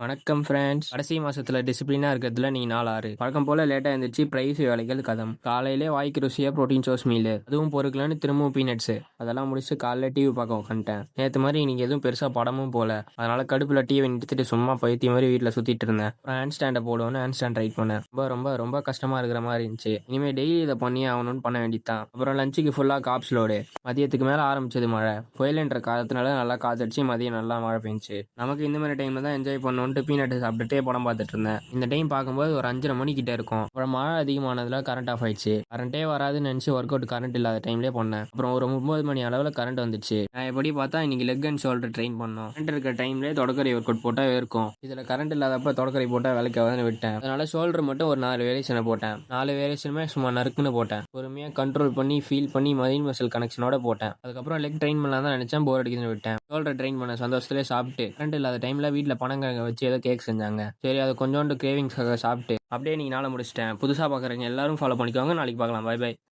வணக்கம் ஃப்ரெண்ட்ஸ். கடைசி மாசத்துல டிசிப்ளினா இருக்கிறதுல நீ நாள் 6 வழக்கம் போல லேட்டா எழுந்திரிச்சு பிரைஸ் வேலைகள் கதம் காலையிலே வாய்க்கு ருசியா ப்ரோட்டீன் சோர்ஸ் மீல் அதுவும் பொறுக்கலன்னு திரும்பவும் பீனட்ஸ் அதெல்லாம் முடிச்சு காலைல டிவி பார்க்க உட்காந்துட்டேன். நேற்று மாதிரி இன்னைக்கு எதுவும் பெருசா படமும் போல, அதனால கடுப்புல டிவி நிறுத்திட்டு சும்மா பைத்திய மாதிரி வீட்டில் சுத்திட்டு இருந்தேன். அப்புறம் ஹேண்ட் ஸ்டாண்டை போடுவோன்னு ஹேண்ட் ஸ்டாண்ட் ரைட் பண்ணேன். ரொம்ப ரொம்ப ரொம்ப கஷ்டமா இருக்கிற மாதிரி இருந்துச்சு. இனிமேல் டெய்லி இதை பண்ணி ஆகணும்னு பண்ண வேண்டியதான். அப்புறம் லஞ்சுக்கு ஃபுல்லா காப்ஸ் லோடு. மதியத்துக்கு மேல ஆரம்பிச்சது மழை. புயலுன்ற காலத்தினால நல்லா காத்தடிச்சு மதியம் நல்லா மழை பெஞ்சுச்சு. நமக்கு இந்த மாதிரி டைம்ல தான் என்ஜாய் பண்ணணும் பீனட் சாப்பிட்டுட்டே படம் பார்த்துட்டு இருந்தேன். இந்த டைம் பார்க்கும்போது ஒரு 5:30 மணி கிட்ட இருக்கும். அப்புறம் மழை அதிகமானதுல கரண்ட் ஆஃப் ஆயிடுச்சு. கரண்டே வராதுன்னு நினைச்சு ஒர்க் அவுட் கரண்ட் இல்லாத டைம்லேயே பண்ணேன். அப்புறம் ஒரு 9 மணி அளவில் கரண்ட் வந்துச்சு. நான் எப்படி பார்த்தா இன்னைக்கு லெக் அண்ட் ஷோல்டர் ட்ரெயின் பண்ணோம். கரண்ட் இருக்கிற டைம்லேயே தொடக்கரை ஒர்க் அவுட் போட்டால் இருக்கும். இதில் கரண்ட் இல்லாதப்ப தொடக்கரை போட்டால் வேலைக்கு ஆகாதுன்னு விட்டேன். அதனால ஷோல்டர் மட்டும் ஒரு 4 வேரியேஷனை போட்டேன். 4 வேரியேஷனுமே சும்மா நறுக்குன்னு போட்டேன். பொறுமையாக கண்ட்ரோல் பண்ணி ஃபீல் பண்ணி மதின் மசில் கனெக்ஷனோட போட்டேன். அதுக்கப்புறம் லெக் ட்ரெயின் பண்ணலாம் தான் நினைச்சேன், போர் அடிக்குதுன்னு விட்டேன். ஷோல்டர் ட்ரெயின் பண்ண சந்தோஷத்துலேயே சாப்பிட்டு கரண்ட் இல்லாத டைம்ல வீட்டில் பனங்கிழங்க வச்சு ஏதோ கேக் செஞ்சாங்க. சரி, அதை கொஞ்சோண்டு கிரேவிங்ஸாக சாப்பிட்டு அப்படியே நீங்க நாளை முடிச்சிட்டேன். புதுசாக பார்க்குறீங்க எல்லாரும் ஃபாலோ பண்ணிக்கோங்க. நாளைக்கு பார்க்கலாம். Bye by.